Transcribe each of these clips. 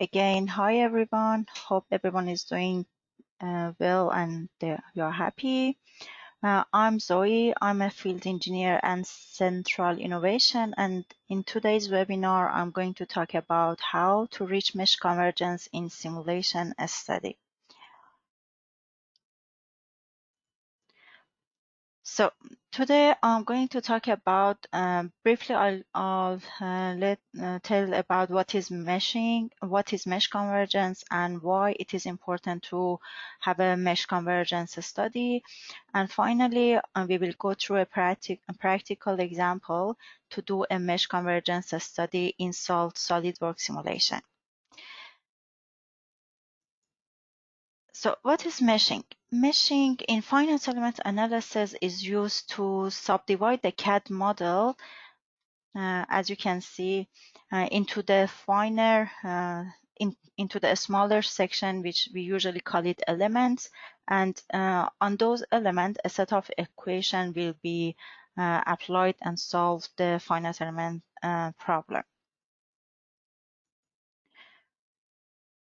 Again, hi everyone. Hope everyone is doing well and you're happy. I'm Zoe. I'm a field engineer and central innovation. And in today's webinar, I'm going to talk about how to reach mesh convergence in simulation study. So today I'm going to talk about briefly. I'll tell about what is meshing, what is mesh convergence, and why it is important to have a mesh convergence study. And finally, we will go through a practical example to do a mesh convergence study in SolidWorks simulation. So what is meshing? Meshing in finite element analysis is used to subdivide the CAD model, as you can see, into the into the smaller section, which we usually call it elements. And on those elements, a set of equation will be applied and solve the finite element problem.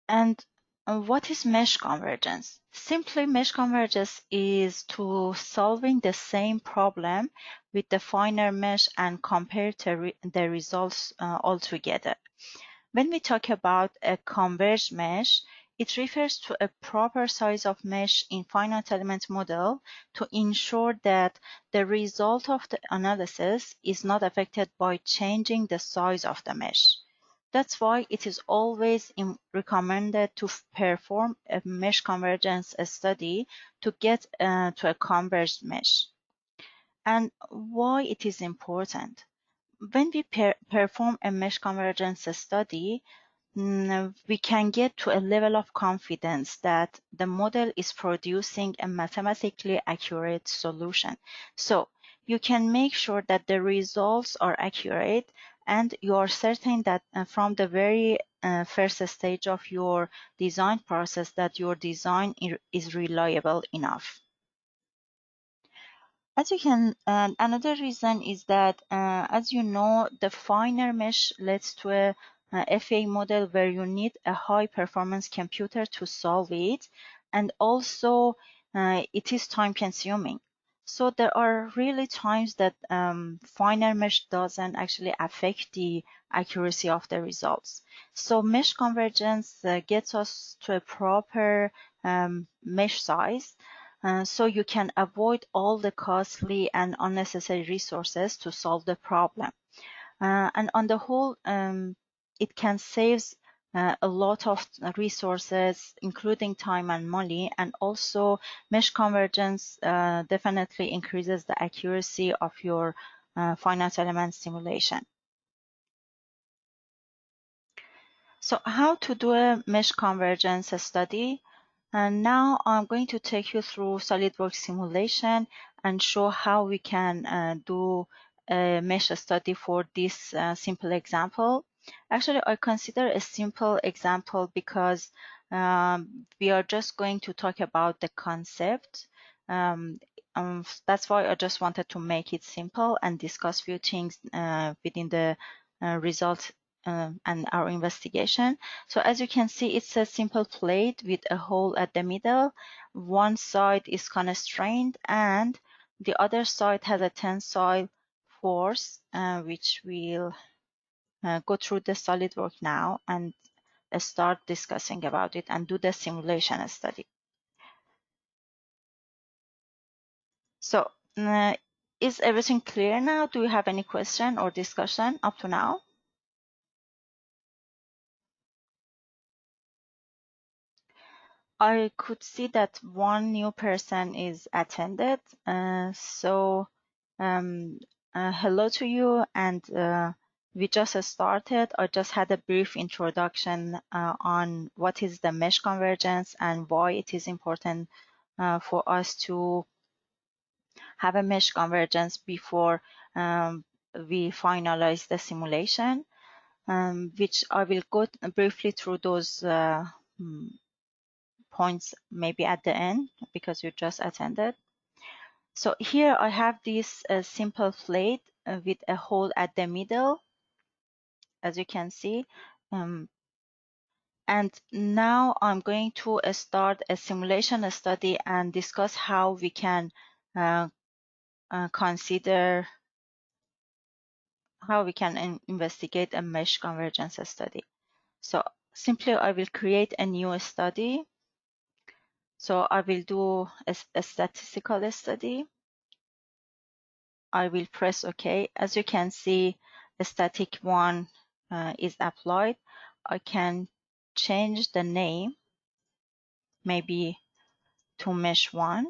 And what is mesh convergence? Simply, mesh convergence is to solving the same problem with the finer mesh and compare the results all together. When we talk about a converged mesh, it refers to a proper size of mesh in finite element model to ensure that the result of the analysis is not affected by changing the size of the mesh. That's why it is always recommended to perform a mesh convergence study to get to a converged mesh. And why it is important? When we perform a mesh convergence study, we can get to a level of confidence that the model is producing a mathematically accurate solution. So you can make sure that the results are accurate, and you are certain that from the very first stage of your design process that your design is reliable enough. As you can, another reason is that, as you know, the finer mesh leads to a FA model where you need a high performance computer to solve it, and also it is time consuming. So there are really times that finer mesh doesn't actually affect the accuracy of the results. So mesh convergence gets us to a proper mesh size, so you can avoid all the costly and unnecessary resources to solve the problem. And on the whole, it can save a lot of resources, including time and money, and also mesh convergence definitely increases the accuracy of your finite element simulation. So how to do a mesh convergence study? And now I'm going to take you through SolidWorks simulation and show how we can do a mesh study for this simple example. Actually, I consider a simple example because we are just going to talk about the concept. That's why I just wanted to make it simple and discuss few things within the result and our investigation. So as you can see, it's a simple plate with a hole at the middle. One side is constrained and the other side has a tensile force, which we'll go through the SolidWorks now and start discussing about it and do the simulation study. So is everything clear now? Do you have any question or discussion up to now? I could see that one new person is attended. Hello to you. And we just started. I just had a brief introduction on what is the mesh convergence and why it is important for us to have a mesh convergence before we finalize the simulation, which I will go briefly through those points maybe at the end because you just attended. So here I have this simple plate with a hole at the middle, as you can see. And now I'm going to start a simulation study and discuss how we can consider how we can investigate a mesh convergence study. So simply I will create a new study. So I will do a statistical study. I will press OK. As you can see, a static one is applied. I can change the name, maybe to mesh one.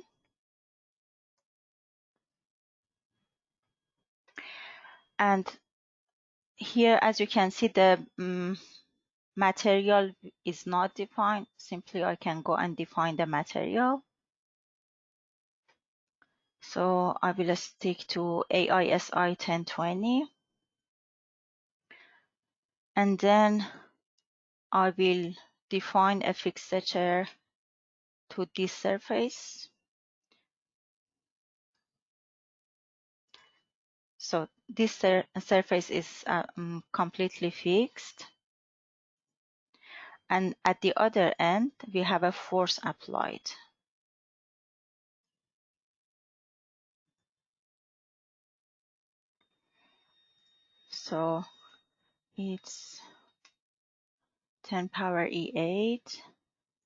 And here, as you can see, the material is not defined. Simply, I can go and define the material. So I will stick to AISI 1020. And then I will define a fixature to this surface. So this surface is completely fixed. And at the other end, we have a force applied. So it's 10 power E8,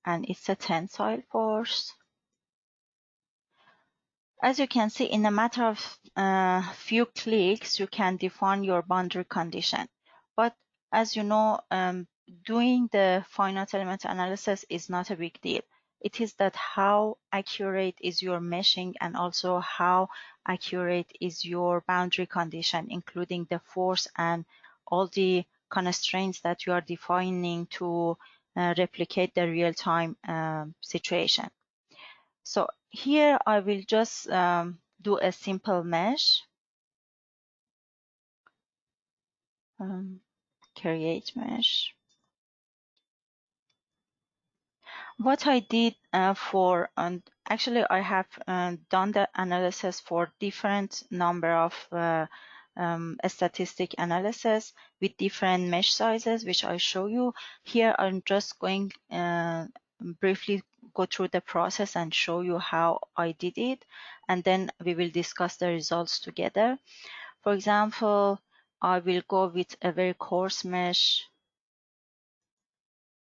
and it's a tensile force. As you can see, in a matter of few clicks, you can define your boundary condition. But as you know, doing the finite element analysis is not a big deal. It is that how accurate is your meshing and also how accurate is your boundary condition, including the force and all the constraints that you are defining to replicate the real-time situation. So here I will just do a simple mesh, create mesh. What I did and actually I have done the analysis for different number of statistic analysis with different mesh sizes, which I show you. Here I'm just going briefly go through the process and show you how I did it, and then we will discuss the results together. For example, I will go with a very coarse mesh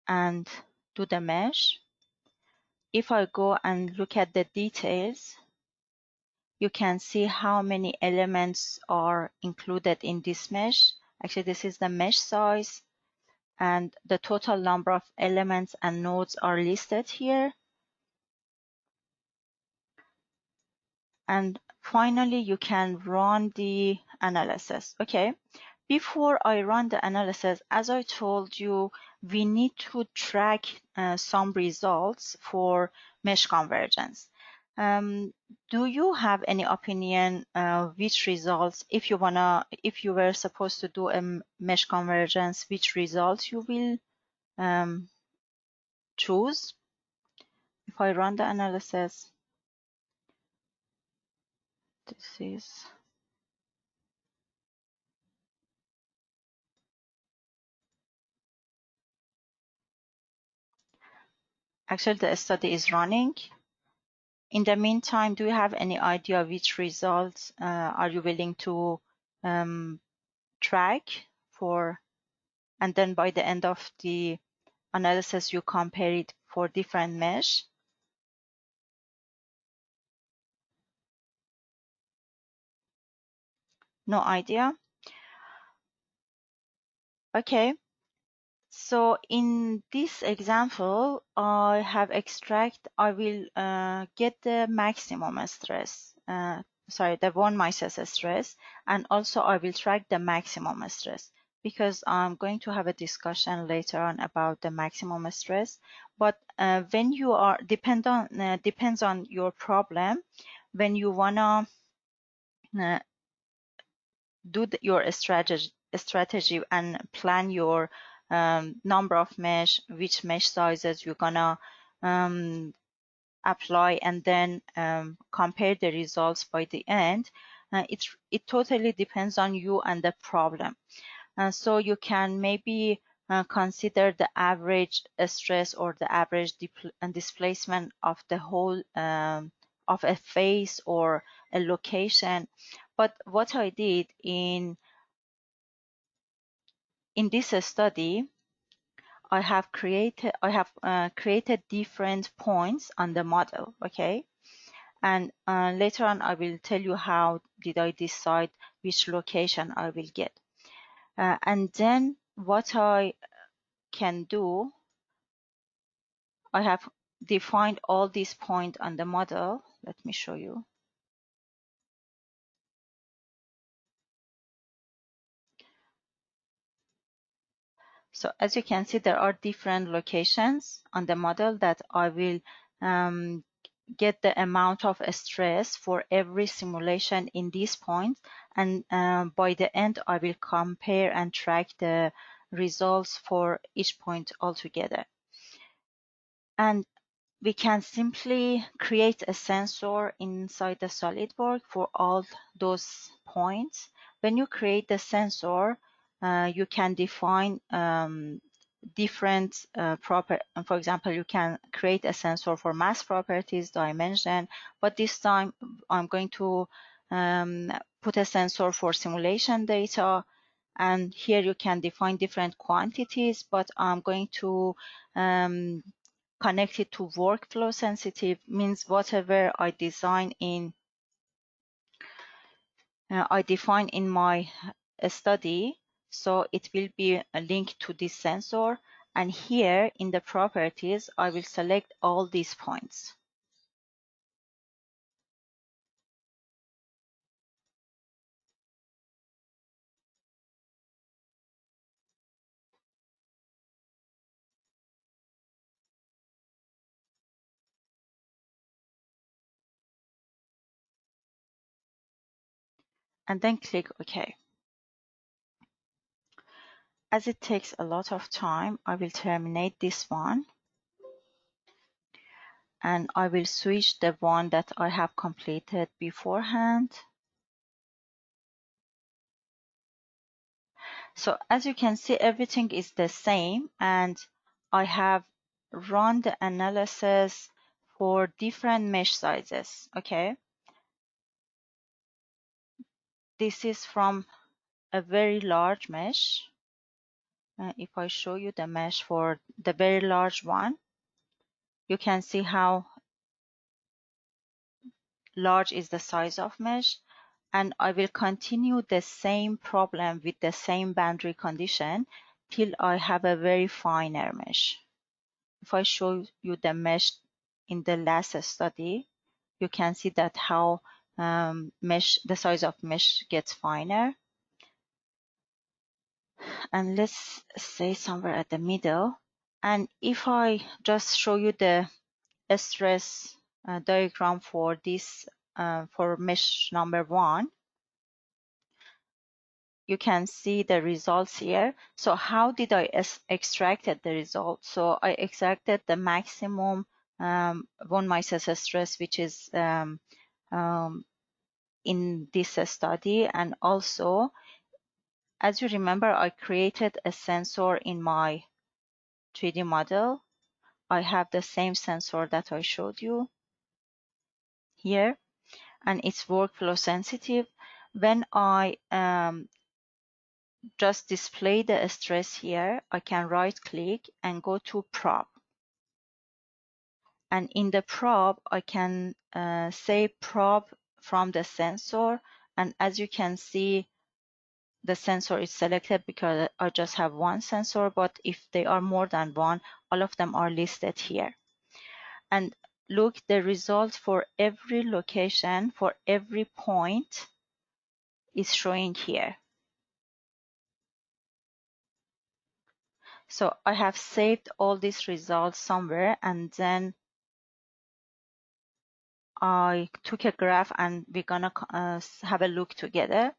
and do the mesh. If I go and look at the details, you can see how many elements are included in this mesh. Actually, this is the mesh size, and the total number of elements and nodes are listed here. And finally, you can run the analysis. Okay, before I run the analysis, as I told you, we need to track some results for mesh convergence. Do you have any opinion which results, if you were supposed to do a mesh convergence, which results you will choose? If I run the analysis, this is actually the study is running. In the meantime, do you have any idea which results are you willing to track for? And then by the end of the analysis, you compare it for different mesh. No idea? Okay. So in this example, I will get the maximum stress, the von Mises stress, and also I will track the maximum stress, because I'm going to have a discussion later on about the maximum stress. But when you are depends on your problem, when you wanna do your strategy and plan your number of mesh, which mesh sizes you're gonna apply, and then compare the results by the end. It totally depends on you and the problem. So you can maybe consider the average stress or the average displacement of the whole of a face or a location. But what I did in this study, I have created different points on the model, okay? And later on, I will tell you how did I decide which location I will get. And then what I can do, I have defined all these points on the model. Let me show you. So as you can see, there are different locations on the model that I will get the amount of stress for every simulation in these points. And by the end, I will compare and track the results for each point altogether. And we can simply create a sensor inside the SolidWorks for all those points. When you create the sensor, you can define different for example, you can create a sensor for mass properties, dimension, but this time I'm going to put a sensor for simulation data. And here you can define different quantities, but I'm going to connect it to workflow sensitive, means whatever I define in my study, so it will be a link to this sensor. And here in the properties, I will select all these points. And then click OK. As it takes a lot of time, I will terminate this one. And I will switch the one that I have completed beforehand. So as you can see, everything is the same, and I have run the analysis for different mesh sizes. Okay, this is from a very large mesh. If I show you the mesh for the very large one, you can see how large is the size of mesh. And I will continue the same problem with the same boundary condition till I have a very finer mesh. If I show you the mesh in the last study, you can see that how the size of mesh gets finer. And let's say somewhere at the middle. And if I just show you the stress diagram for this, for mesh number 1, you can see the results here. So how did I extracted the result? So I extracted the maximum von Mises stress, which is in this study. And also, as you remember, I created a sensor in my 3D model. I have the same sensor that I showed you here, and it's workflow sensitive. When I just display the stress here, I can right click and go to probe. And in the probe, I can say probe from the sensor. And as you can see, the sensor is selected because I just have one sensor, but if they are more than one, all of them are listed here. And look, the result for every location, for every point is showing here. So I have saved all these results somewhere, and then I took a graph and we're gonna have a look together.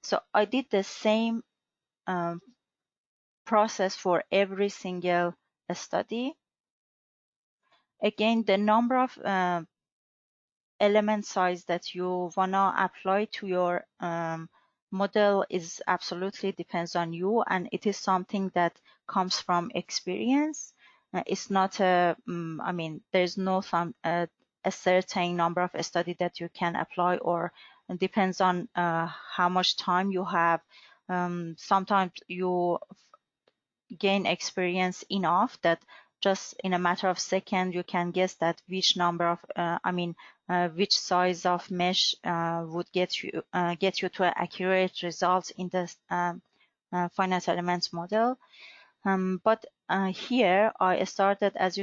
So I did the same process for every single study. Again, the number of element size that you wanna apply to your model is absolutely depends on you, and it is something that comes from experience. It's not I mean, there's no a certain number of study that you can apply, or it depends on how much time you have. Sometimes you gain experience enough that just in a matter of seconds you can guess that which number of which size of mesh would get you to accurate results in the finite elements model. But here I started, as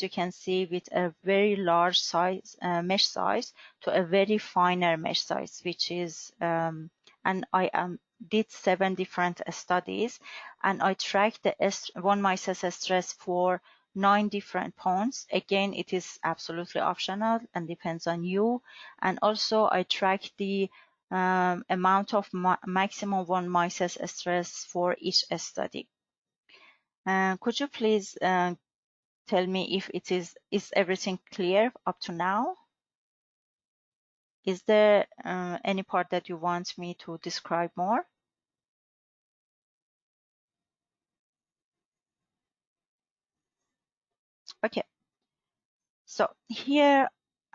you can see, with a very large size mesh size to a very finer mesh size, which is and I did 7 different studies, and I tracked the von Mises stress for 9 different points. Again, it is absolutely optional and depends on you. And also I tracked the amount of maximum von Mises stress for each study. Could you please tell me if is everything clear up to now? Is there any part that you want me to describe more? Okay, so here,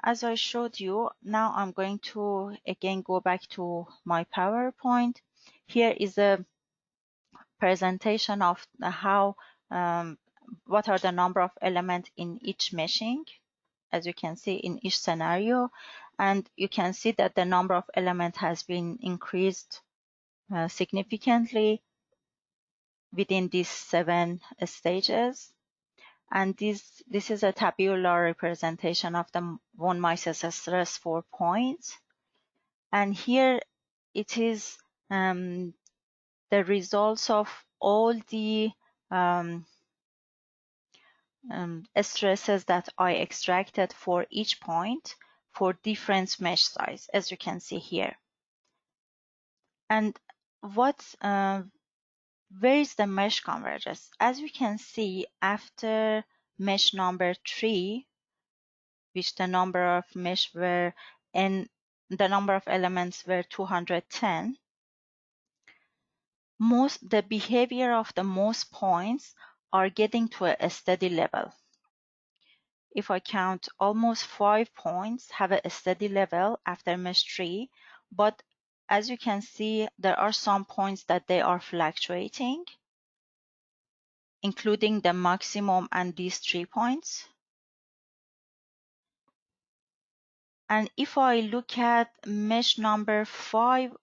as I showed you, now I'm going to again go back to my PowerPoint. Here is a presentation of how what are the number of elements in each meshing, as you can see in each scenario, and you can see that the number of elements has been increased significantly within these 7 stages. And this is a tabular representation of the von Mises stress for points. And here it is the results of all the stresses that I extracted for each point for different mesh size, as you can see here. And where is the mesh convergence? As we can see, after mesh number 3, which the number of mesh were and the number of elements were 210, the behavior of the most points are getting to a steady level. If I count, almost 5 points have a steady level after mesh 3, but as you can see, there are some points that they are fluctuating, including the maximum and these 3 points. And if I look at mesh number 5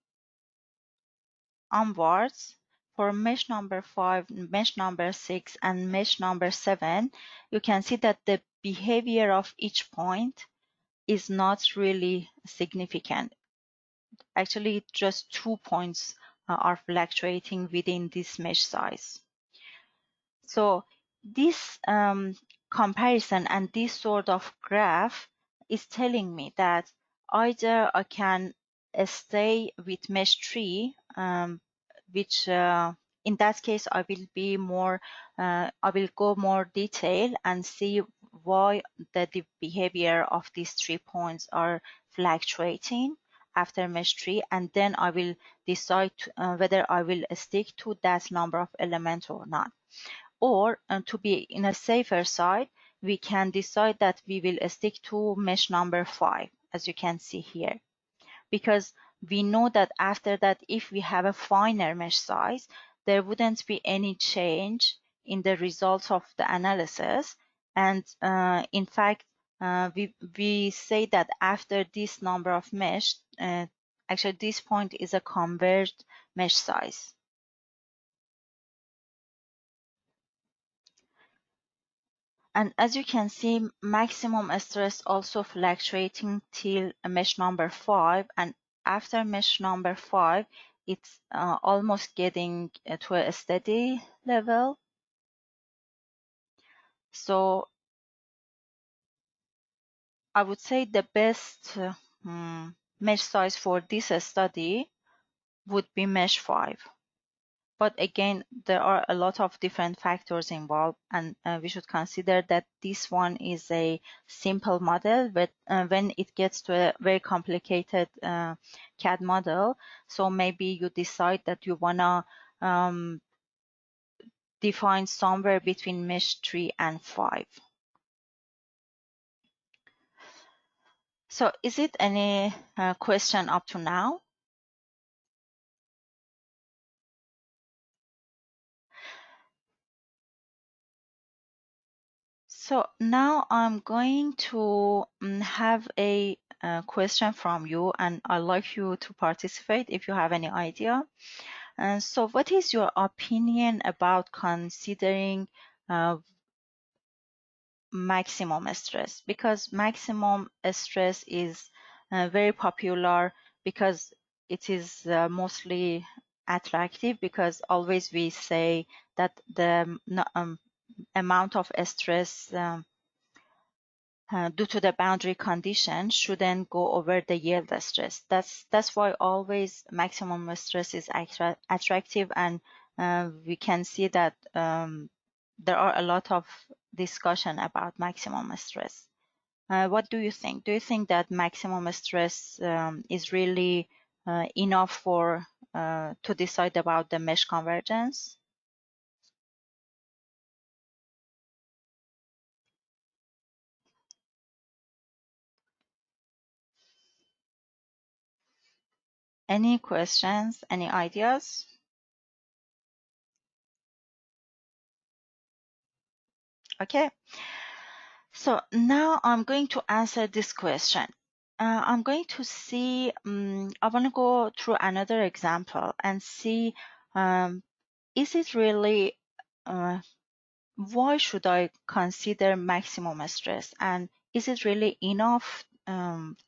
onwards, for mesh number 5, mesh number 6, and mesh number 7, you can see that the behavior of each point is not really significant. Actually, just 2 points are fluctuating within this mesh size. So this comparison and this sort of graph is telling me that either I can stay with mesh 3, which in that case I will be more, I will go more detail and see why the behavior of these 3 points are fluctuating after mesh 3, and then I will decide whether I will stick to that number of elements or not. Or to be in a safer side, we can decide that we will stick to mesh number 5, as you can see here, because we know that after that, if we have a finer mesh size, there wouldn't be any change in the results of the analysis. And in fact, we say that after this number of mesh, actually this point is a converged mesh size. And as you can see, maximum stress also fluctuating till mesh number 5, and after mesh number 5, it's almost getting to a steady level. So I would say the best mesh size for this study would be mesh 5. But again, there are a lot of different factors involved, and we should consider that this one is a simple model, but when it gets to a very complicated CAD model, so maybe you decide that you wanna define somewhere between mesh 3 and 5. So is it any question up to now? So now I'm going to have a question from you, and I'd like you to participate if you have any idea. And so what is your opinion about considering maximum stress? Because maximum stress is very popular because it is mostly attractive, because always we say that the amount of stress due to the boundary condition shouldn't go over the yield stress. That's why always maximum stress is attractive, and we can see that there are a lot of discussion about maximum stress. What do you think? Do you think that maximum stress is really enough for to decide about the mesh convergence? Any questions? Any ideas? Okay. So now I'm going to answer this question. I'm going to see, I want to go through another example and see, is it really uh, why should I consider maximum stress, and is it really enough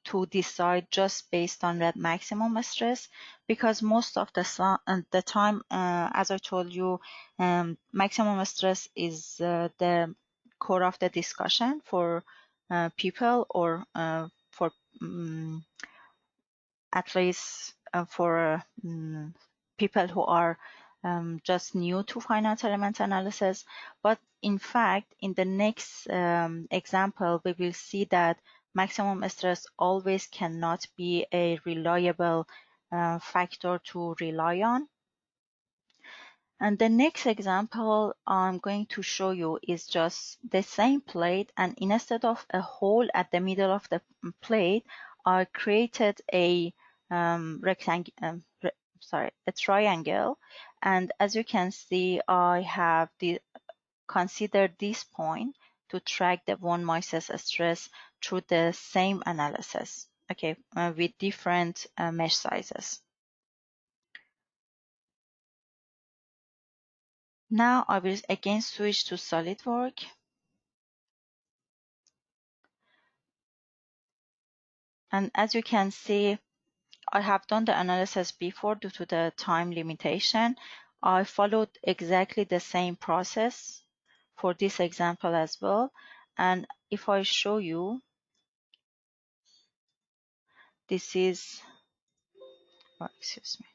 to decide just based on that maximum stress? Because most of the time, as I told you, maximum stress is the core of the discussion for people, or for um, at least for people who are just new to finite element analysis. But in fact, in the next example, we will see that maximum stress always cannot be a reliable factor to rely on. And the next example I'm going to show you is just the same plate, and instead of a hole at the middle of the plate, I created a rectangle, a triangle. And as you can see, I have considered this point to track the von Mises stress through the same analysis, okay, with different mesh sizes. Now I will again switch to SolidWorks. And as you can see, I have done the analysis before due to the time limitation. I followed exactly the same process for this example as well. And if I show you, this is, oh, excuse me.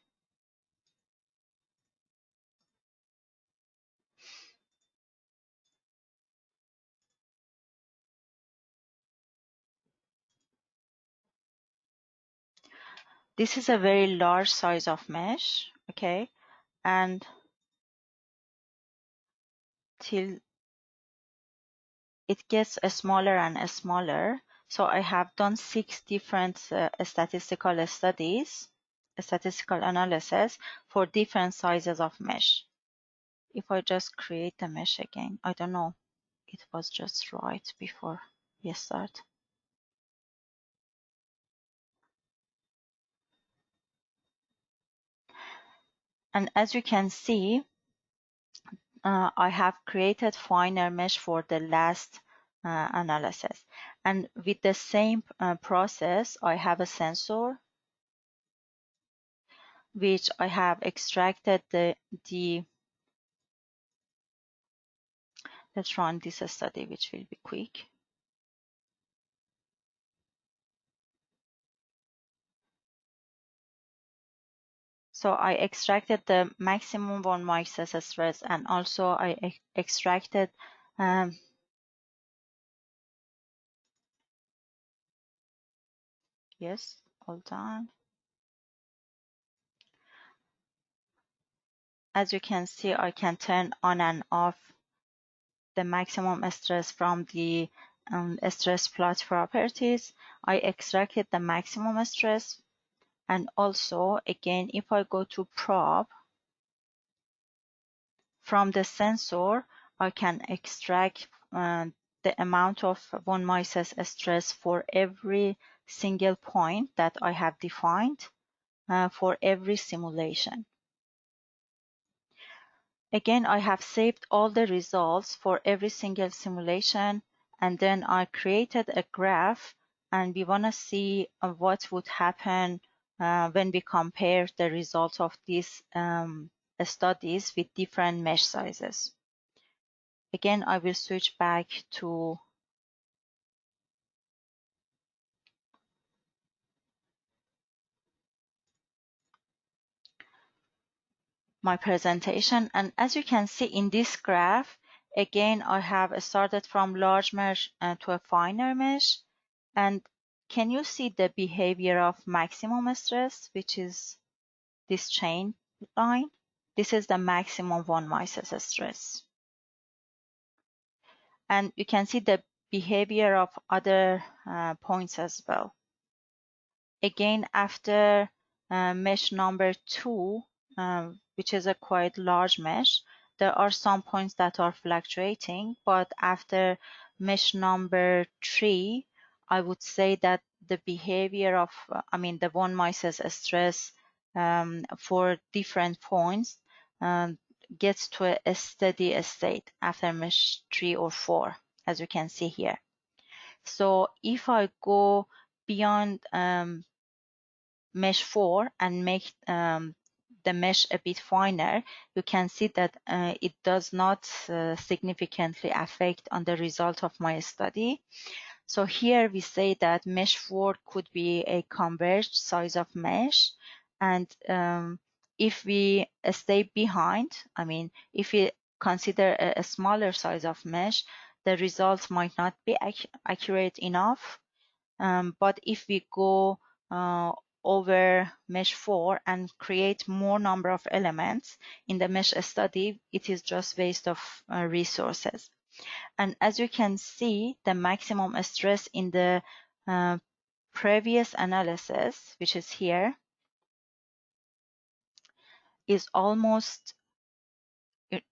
This is a very large size of mesh, okay? And till it gets smaller and smaller. So I have done 6 different statistical studies, statistical analysis for different sizes of mesh. If I just create the mesh again, I don't know, it was just right before we start. And as you can see, I have created finer mesh for the last analysis. And with the same process, I have a sensor which I have extracted let's run this study, which will be quick. So I extracted the maximum von Mises stress, and also I extracted yes, hold on. As you can see, I can turn on and off the maximum stress from the stress plot properties. I extracted the maximum stress, and also again, if I go to probe, from the sensor, I can extract the amount of von Mises stress for every single point that I have defined for every simulation. Again, I have saved all the results for every single simulation, and then I created a graph, and we want to see what would happen when we compare the results of these studies with different mesh sizes. Again, I will switch back to my presentation. And as you can see in this graph, again, I have started from large mesh to a finer mesh. And can you see the behavior of maximum stress, which is this chain line? This is the maximum von Mises stress. And you can see the behavior of other points as well. Again, after mesh number 2, which is a quite large mesh, there are some points that are fluctuating, but after mesh number 3, I would say that the behavior of, the von Mises stress for different points gets to a steady state after mesh 3 or 4, as you can see here. So if I go beyond mesh 4 and make the mesh a bit finer, you can see that it does not significantly affect on the result of my study. So here we say that mesh 4 could be a converged size of mesh, and if we stay behind, if we consider a smaller size of mesh, the results might not be accurate enough. But if we go over mesh 4 and create more number of elements in the mesh study, it is just waste of resources. And as you can see, the maximum stress in the previous analysis, which is here, is almost,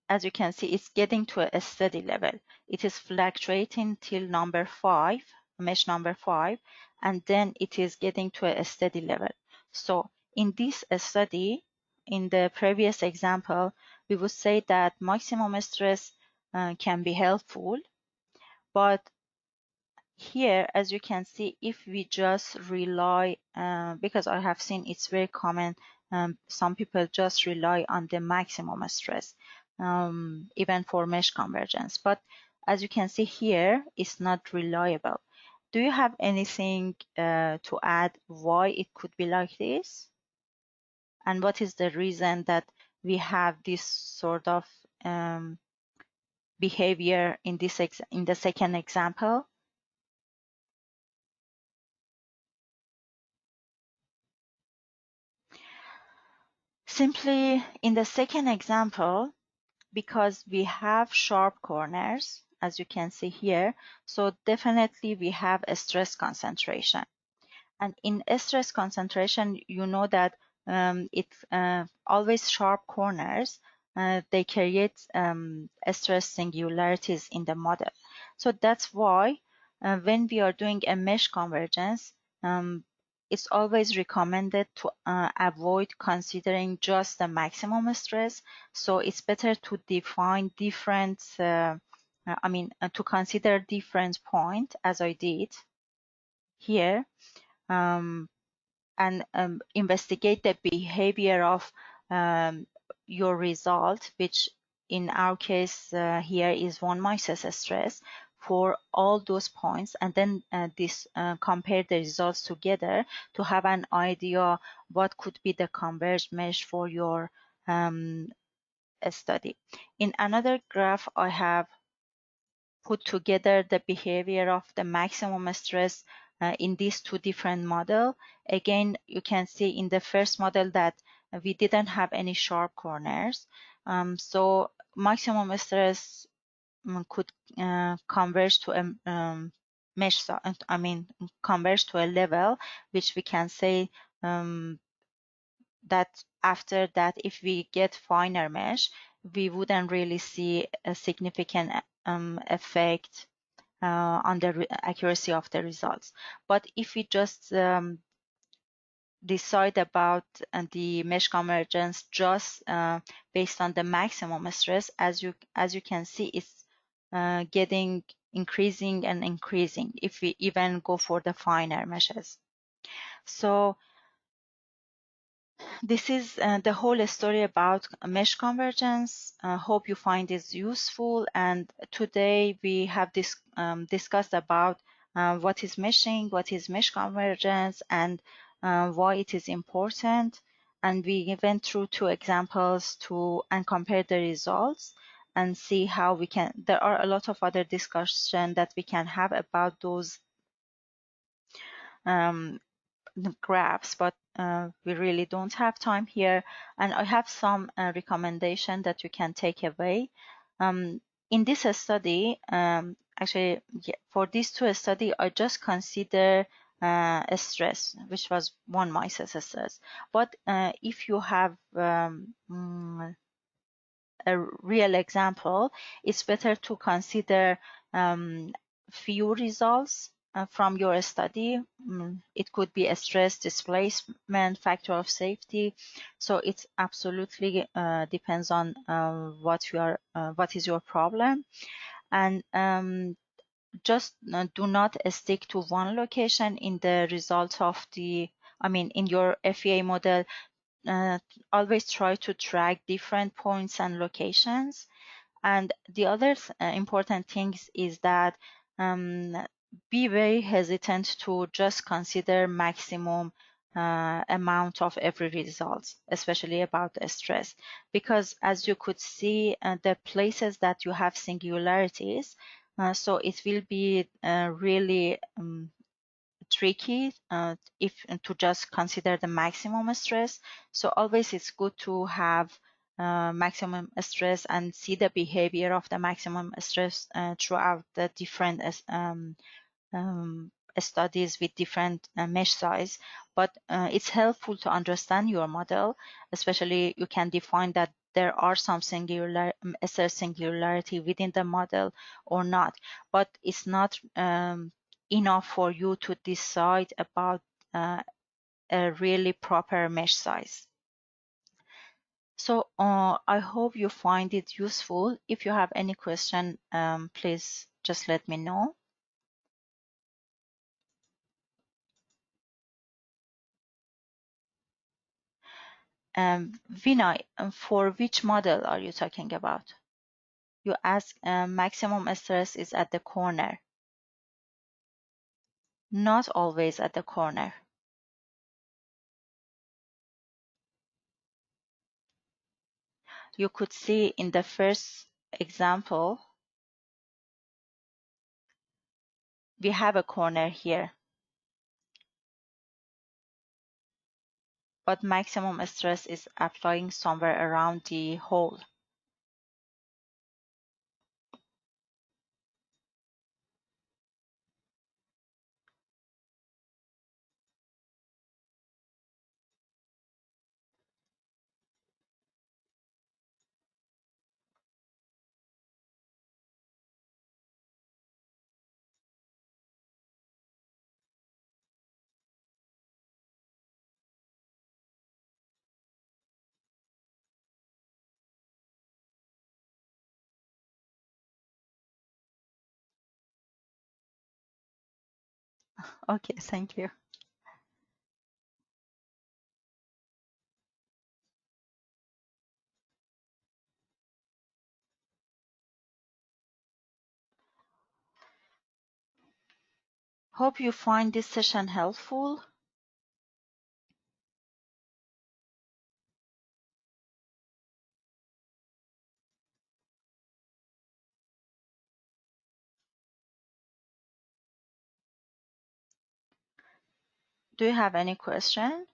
as you can see, it's getting to a steady level. It is fluctuating till number 5, mesh number 5, and then it is getting to a steady level. So in this study, in the previous example, we would say that maximum stress can be helpful, but here, as you can see, if we just rely, because I have seen it's very common, some people just rely on the maximum stress, even for mesh convergence. But as you can see here, it's not reliable. Do you have anything to add why it could be like this? And what is the reason that we have this sort of behavior in this in the second example? Simply in the second example, because we have sharp corners, as you can see here, so definitely we have a stress concentration. And in stress concentration, you know that it's always sharp corners. They create stress singularities in the model. So that's why when we are doing a mesh convergence, it's always recommended to avoid considering just the maximum stress. So it's better to define different, to consider different points, as I did here, and investigate the behavior of your result, which in our case here is von Mises stress for all those points, and then this compare the results together to have an idea what could be the converged mesh for your study. In another graph, I have put together the behavior of the maximum stress in these two different models. Again, you can see in the first model that we didn't have any sharp corners. So maximum stress could converge to a mesh, I mean, converge to a level which we can say that after that, if we get finer mesh, we wouldn't really see a significant effect on the accuracy of the results. But if we just decide about the mesh convergence just based on the maximum stress, as you can see, it's getting increasing and increasing if we even go for the finer meshes. So this is the whole story about mesh convergence. Hope you find this useful. And today we have discussed about what is meshing, what is mesh convergence, and why it is important. And we went through two examples and compared the results and see how we can. There are a lot of other discussion that we can have about those graphs, but we really don't have time here. And I have some recommendation that you can take away. In this study, actually, for these two study, I just consider a stress, which was one mice stress. But if you have a real example, it's better to consider few results from your study. It could be a stress, displacement, factor of safety. So it absolutely depends on what is your problem. And just do not stick to one location in the result of in your FEA model. Always try to track different points and locations. And the other important things is that be very hesitant to just consider maximum amount of every result, especially about the stress, because as you could see, the places that you have singularities, so it will be really tricky if to just consider the maximum stress. So always it's good to have maximum stress and see the behavior of the maximum stress throughout the different studies with different mesh size. But it's helpful to understand your model, especially you can define that there are some singularity within the model or not, but it's not enough for you to decide about a really proper mesh size. So I hope you find it useful. If you have any question, please just let me know. Vinay, for which model are you talking about? You ask maximum stress is at the corner. Not always at the corner. You could see in the first example, we have a corner here, but maximum stress is applying somewhere around the hole. Okay, thank you. Hope you find this session helpful. Do you have any question?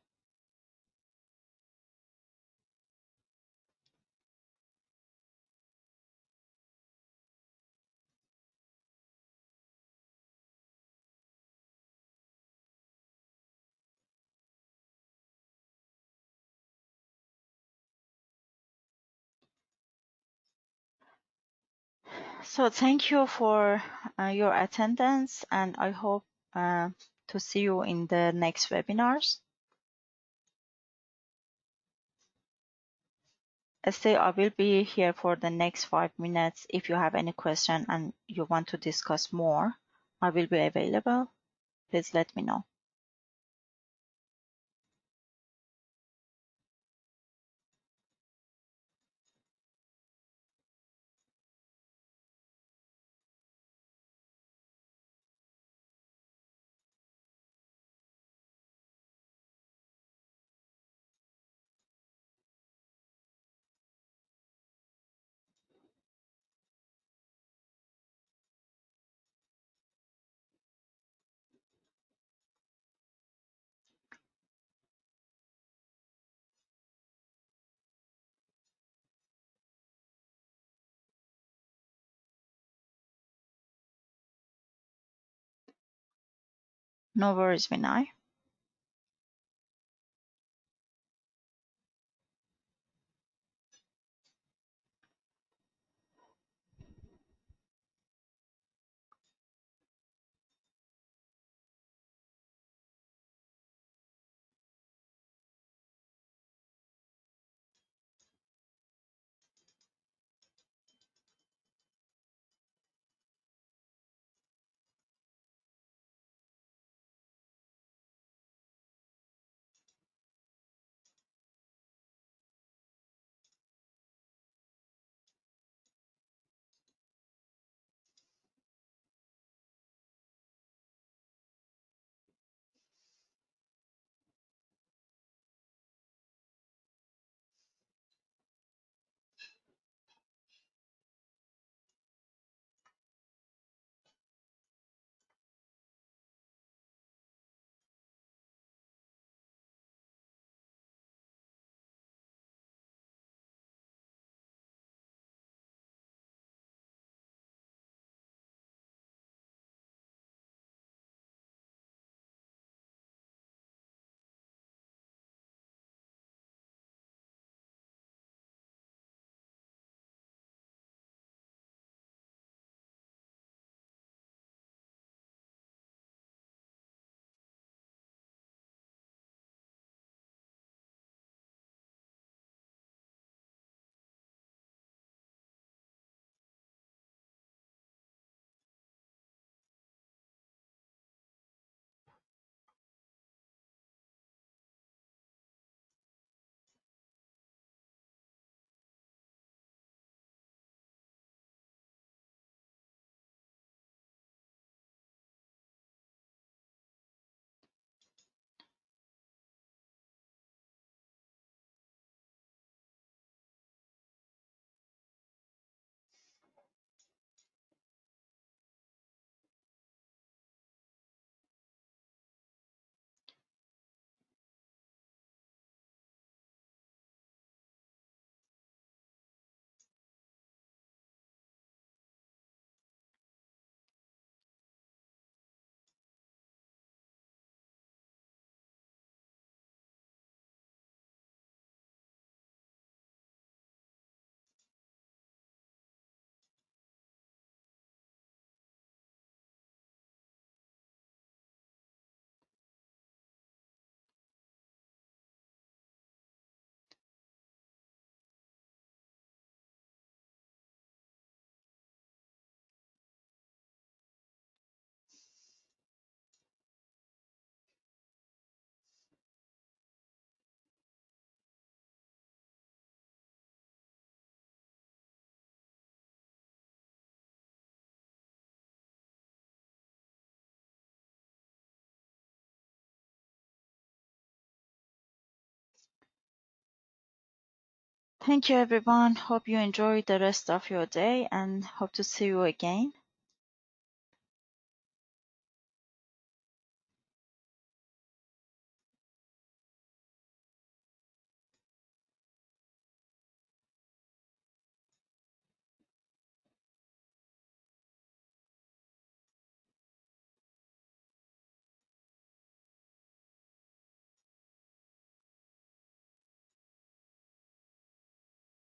So thank you for your attendance, and I hope to see you in the next webinars. Stay, I will be here for the next 5 minutes. If you have any question and you want to discuss more, I will be available. Please let me know. No worries, Vinay. Thank you everyone. Hope you enjoy the rest of your day and hope to see you again.